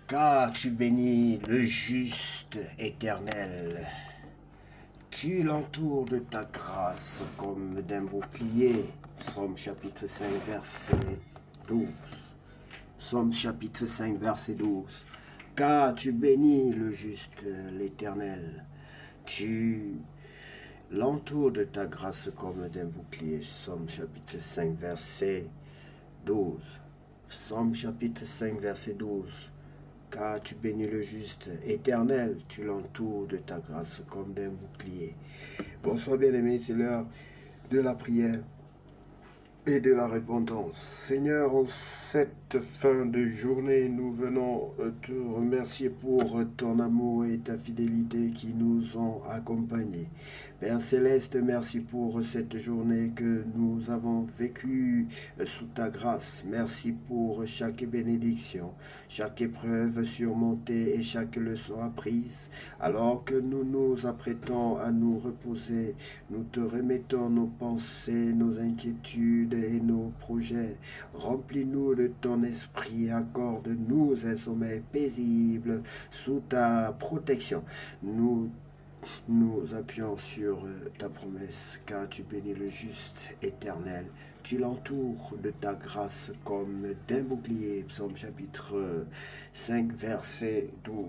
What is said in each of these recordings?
Car tu bénis le juste éternel. Tu l'entoures de ta grâce comme d'un bouclier. Psaume chapitre 5, verset 12. Psaume chapitre 5, verset 12. Car tu bénis le juste, l'éternel. Tu l'entoures de ta grâce comme d'un bouclier. Psaume chapitre 5, verset 12. Psaume chapitre 5, verset 12. Car tu bénis le juste, éternel, tu l'entoures de ta grâce comme d'un bouclier. Bonsoir bien-aimés, c'est l'heure de la prière et de la repentance. Seigneur, en cette fin de journée, nous venons te remercier pour ton amour et ta fidélité qui nous ont accompagnés. Père Céleste, merci pour cette journée que nous avons vécue sous ta grâce. Merci pour chaque bénédiction, chaque épreuve surmontée et chaque leçon apprise. Alors que nous nous apprêtons à nous reposer, nous te remettons nos pensées, nos inquiétudes et nos projets. Remplis-nous de ton esprit, accorde-nous un sommeil paisible sous ta protection. Nous appuyons sur ta promesse, car tu bénis le juste éternel. Tu l'entoures de ta grâce comme d'un bouclier. Psaume chapitre 5, verset 12.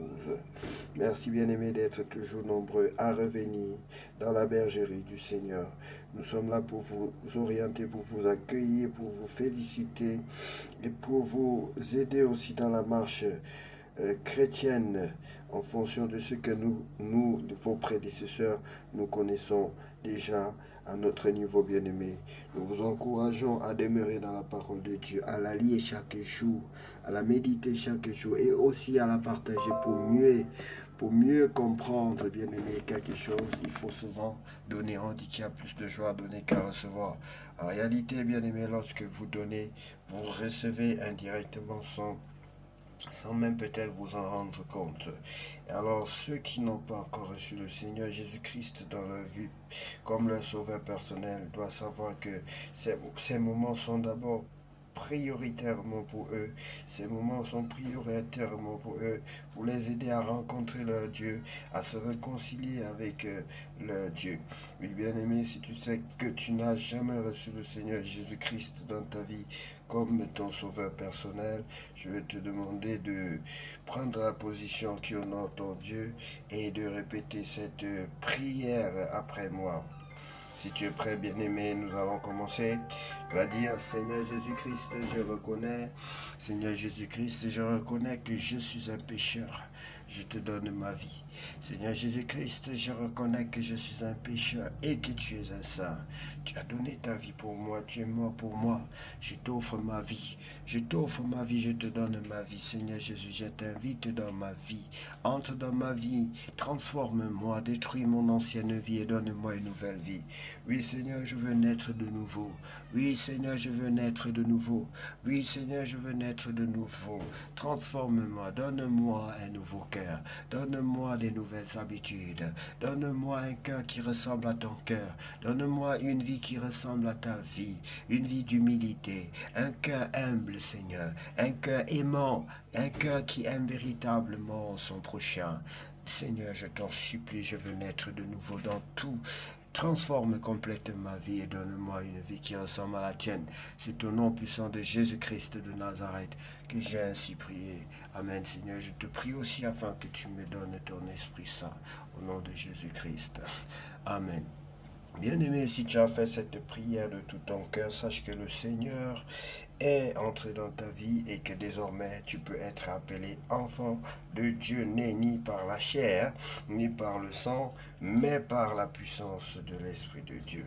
Merci bien-aimés d'être toujours nombreux à revenir dans la bergerie du Seigneur. Nous sommes là pour vous orienter, pour vous accueillir, pour vous féliciter et pour vous aider aussi dans la marche chrétienne en fonction de ce que nous, vos prédécesseurs, nous connaissons déjà à notre niveau bien-aimé. Nous vous encourageons à demeurer dans la parole de Dieu, à la lire chaque jour, à la méditer chaque jour et aussi à la partager pour mieux comprendre, bien-aimé, quelque chose. Il faut souvent donner. On dit qu'il y a plus de joie à donner qu'à recevoir. En réalité, bien-aimé, lorsque vous donnez, vous recevez indirectement sans même peut-être vous en rendre compte. Et alors, ceux qui n'ont pas encore reçu le Seigneur Jésus-Christ dans leur vie comme leur sauveur personnel doivent savoir que ces moments sont d'abord prioritairement pour eux. Ces moments sont prioritairement pour eux, pour les aider à rencontrer leur Dieu, à se réconcilier avec leur Dieu. Oui, bien-aimé, si tu sais que tu n'as jamais reçu le Seigneur Jésus-Christ dans ta vie comme ton sauveur personnel, je vais te demander de prendre la position qui honore ton Dieu et de répéter cette prière après moi. Si tu es prêt, bien-aimé, nous allons commencer. Tu vas dire, Seigneur Jésus-Christ, je reconnais. Seigneur Jésus-Christ, je reconnais que je suis un pécheur. Je te donne ma vie. Seigneur Jésus-Christ, je reconnais que je suis un pécheur et que tu es un saint. Tu as donné ta vie pour moi, tu es mort pour moi. Je t'offre ma vie. Je t'offre ma vie, je te donne ma vie. Seigneur Jésus, je t'invite dans ma vie. Entre dans ma vie, transforme-moi, détruis mon ancienne vie et donne-moi une nouvelle vie. Oui, Seigneur, je veux naître de nouveau. Oui, Seigneur, je veux naître de nouveau. Oui, Seigneur, je veux naître de nouveau. Transforme-moi, donne-moi un nouveau cœur. Donne-moi des nouvelles habitudes. Donne-moi un cœur qui ressemble à ton cœur. Donne-moi une vie qui ressemble à ta vie. Une vie d'humilité. Un cœur humble, Seigneur. Un cœur aimant. Un cœur qui aime véritablement son prochain. Seigneur, je t'en supplie, je veux naître de nouveau dans tout. Transforme complètement ma vie et donne-moi une vie qui ressemble à la tienne. C'est au nom puissant de Jésus-Christ de Nazareth que j'ai ainsi prié. Amen, Seigneur. Je te prie aussi afin que tu me donnes ton Esprit Saint. Au nom de Jésus-Christ. Amen. Bien-aimé, si tu as fait cette prière de tout ton cœur, sache que le Seigneur est entré dans ta vie et que désormais tu peux être appelé enfant de Dieu, né ni par la chair, ni par le sang, mais par la puissance de l'Esprit de Dieu.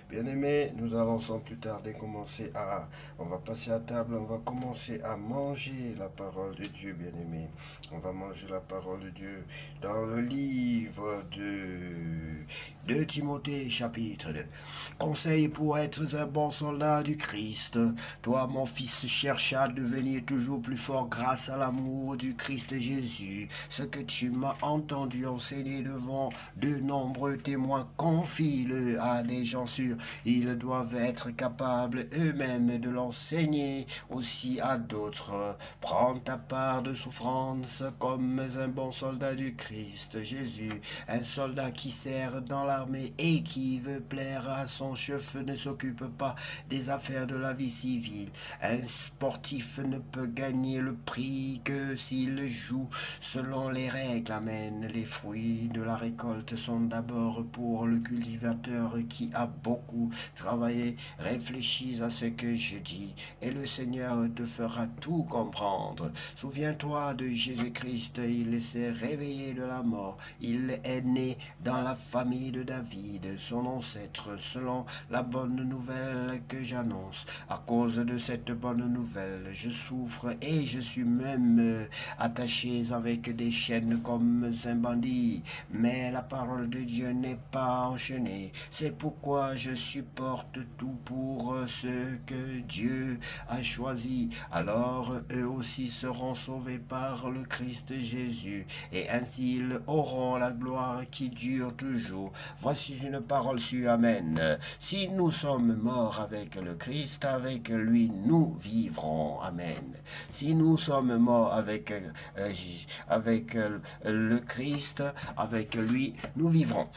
Bien-aimé, nous allons sans plus tarder on va passer à table, on va commencer à manger la parole de Dieu, bien-aimé. On va manger la parole de Dieu dans le livre de Timothée, chapitre 2. Conseil pour être un bon soldat du Christ. Toi, mon mon fils, cherche à devenir toujours plus fort grâce à l'amour du Christ Jésus. Ce que tu m'as entendu enseigner devant de nombreux témoins, confie-le à des gens sûrs. Ils doivent être capables eux-mêmes de l'enseigner aussi à d'autres. Prends ta part de souffrance comme un bon soldat du Christ Jésus. Un soldat qui sert dans l'armée et qui veut plaire à son chef ne s'occupe pas des affaires de la vie civile. Un sportif ne peut gagner le prix que s'il joue selon les règles. Amen. Les fruits de la récolte sont d'abord pour le cultivateur qui a beaucoup travaillé. Réfléchis à ce que je dis et le Seigneur te fera tout comprendre. Souviens-toi de Jésus-Christ, il s'est réveillé de la mort. Il est né dans la famille de David, son ancêtre, selon la bonne nouvelle que j'annonce. À cause de cette bonne nouvelle, je souffre et je suis même attaché avec des chaînes comme un bandit. Mais la parole de Dieu n'est pas enchaînée. C'est pourquoi je supporte tout pour ceux que Dieu a choisi. Alors eux aussi seront sauvés par le Christ Jésus, et ainsi ils auront la gloire qui dure toujours. Voici une parole sûre. Amen. Si nous sommes morts avec le Christ, avec lui nous vivrons. Amen. Si nous sommes morts avec le Christ, avec lui nous vivrons.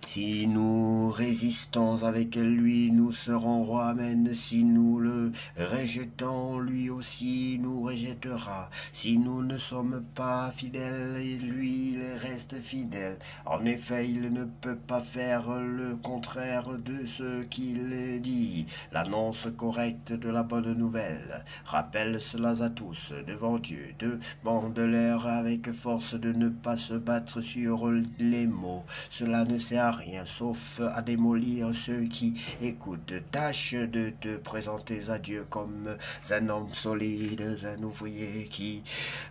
Si nous résistons avec lui, nous serons rois. Amen. Si nous le rejetons, lui aussi nous rejettera. Si nous ne sommes pas fidèles, lui il reste fidèle. En effet, il ne peut pas faire le contraire de ce qu'il dit. L'annonce correcte de la bonne nouvelle. Rappelle cela à tous devant Dieu. Demande-leur avec force de ne pas se battre sur les mots. Cela ne sert à rien, sauf à démolir ceux qui écoutent. Tâche de te présenter à Dieu comme un homme solide, un ouvrier qui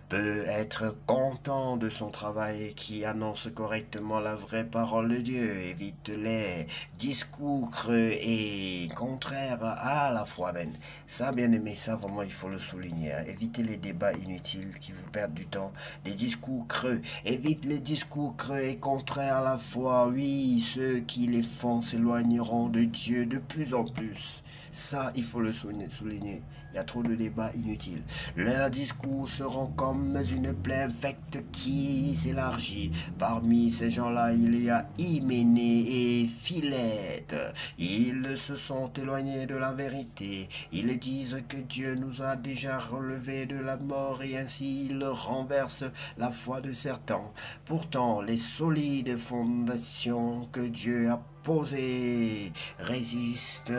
peut être content de son travail et qui annonce correctement la vraie parole de Dieu. Évite les discours creux et contraires à la foi. Amen. Ça, bien aimé, ça vraiment il faut le souligner. Évitez les débats inutiles qui vous perdent du temps. Des discours creux. Évite les discours creux et contraires à la foi. Oui, ceux qui les font s'éloigneront de Dieu de plus en plus. Ça, il faut le souligner. Il y a trop de débats inutiles. Leurs discours seront comme une plaie infecte qui s'élargit. Parmi ces gens-là, il y a Hyménée et Philette. Ils se sont éloignés de la vérité. Ils disent que Dieu nous a déjà relevés de la mort et ainsi ils renversent la foi de certains. Pourtant, les solides fondations que Dieu a posées résistent.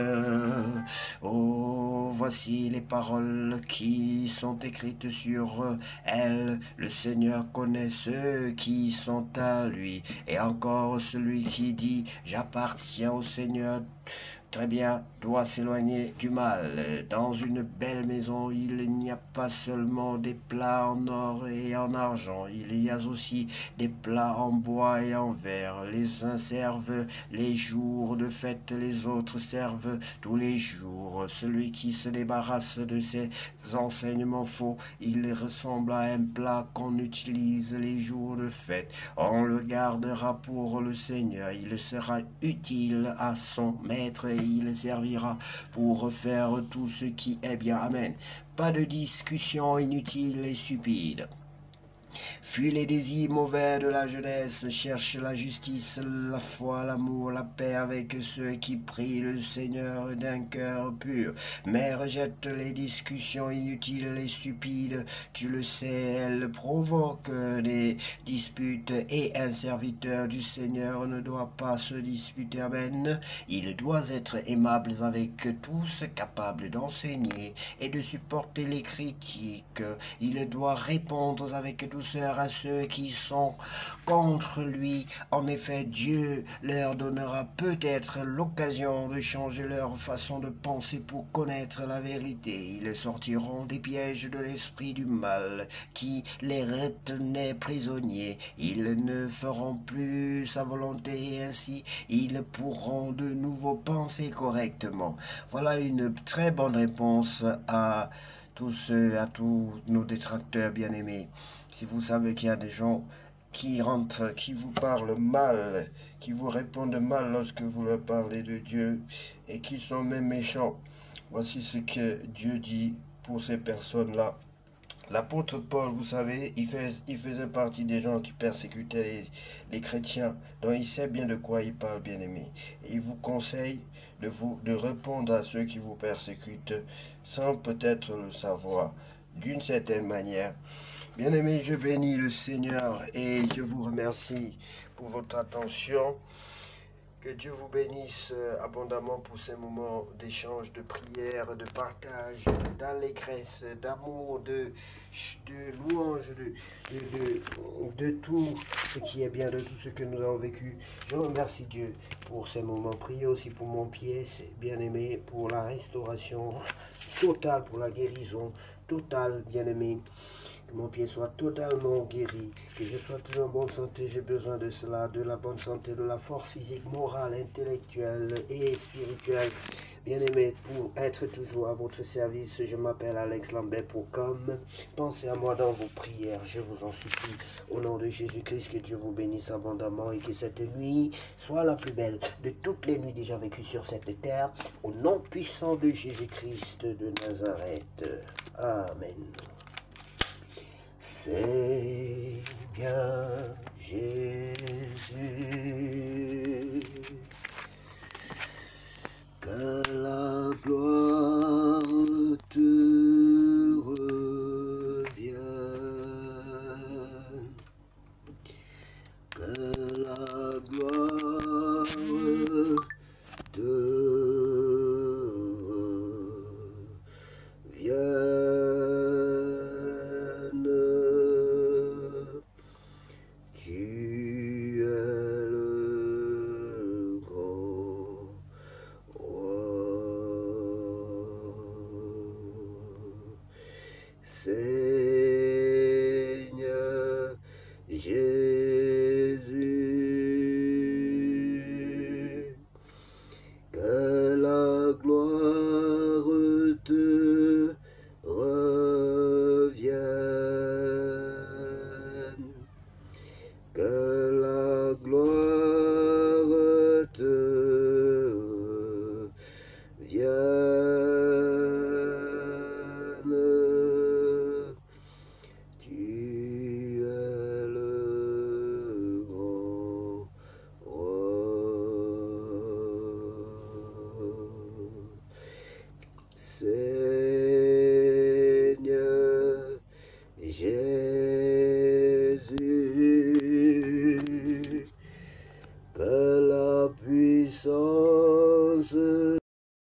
Oh, voici les paroles qui sont écrites sur elles. Le Seigneur connaît ceux qui sont à lui. Et encore celui qui dit « J'appartiens au Seigneur ». Très bien, doit s'éloigner du mal. Dans une belle maison, il n'y a pas seulement des plats en or et en argent, il y a aussi des plats en bois et en verre. Les uns servent les jours de fête, les autres servent tous les jours. Celui qui se débarrasse de ces enseignements faux, il ressemble à un plat qu'on utilise les jours de fête. On le gardera pour le Seigneur, il sera utile à son maître et il servira pour faire tout ce qui est bien. Amen. Pas de discussion inutile et stupide. Fuis les désirs mauvais de la jeunesse, cherche la justice, la foi, l'amour, la paix avec ceux qui prient le Seigneur d'un cœur pur. Mais rejette les discussions inutiles et stupides, tu le sais, elles provoquent des disputes et un serviteur du Seigneur ne doit pas se disputer. Amen. Il doit être aimable avec tous, capable d'enseigner et de supporter les critiques. Il doit répondre avec douceur douceur à ceux qui sont contre lui. En effet, Dieu leur donnera peut-être l'occasion de changer leur façon de penser pour connaître la vérité. Ils sortiront des pièges de l'esprit du mal qui les retenait prisonniers. Ils ne feront plus sa volonté et ainsi ils pourront de nouveau penser correctement. Voilà une très bonne réponse à tous nos détracteurs bien-aimés. Si vous savez qu'il y a des gens qui rentrent, qui vous parlent mal, qui vous répondent mal lorsque vous leur parlez de Dieu et qui sont même méchants, voici ce que Dieu dit pour ces personnes-là. L'apôtre Paul, vous savez, il faisait partie des gens qui persécutaient les chrétiens, donc il sait bien de quoi il parle, bien-aimé. Et il vous conseille de répondre à ceux qui vous persécutent sans peut-être le savoir, d'une certaine manière. Bien-aimé, je bénis le Seigneur et je vous remercie pour votre attention. Que Dieu vous bénisse abondamment pour ces moments d'échange, de prière, de partage, d'allégresse, d'amour, de louange, de tout ce qui est bien, de tout ce que nous avons vécu. Je remercie Dieu pour ces moments. Priez aussi pour mon pied, c'est bien aimé, pour la restauration totale, pour la guérison totale, bien aimé. Que mon pied soit totalement guéri, que je sois toujours en bonne santé, j'ai besoin de cela, de la bonne santé, de la force physique, morale, intellectuelle et spirituelle. Bien-aimé, pour être toujours à votre service, je m'appelle Alex Lambert.com. Pensez à moi dans vos prières, je vous en supplie. Au nom de Jésus-Christ, que Dieu vous bénisse abondamment et que cette nuit soit la plus belle de toutes les nuits déjà vécues sur cette terre. Au nom puissant de Jésus-Christ de Nazareth. Amen. Seigneur Jésus, que la gloire te revienne, que la gloire te revienne. Seigneur Jésus, que la gloire te revienne, que la gloire te revienne. Say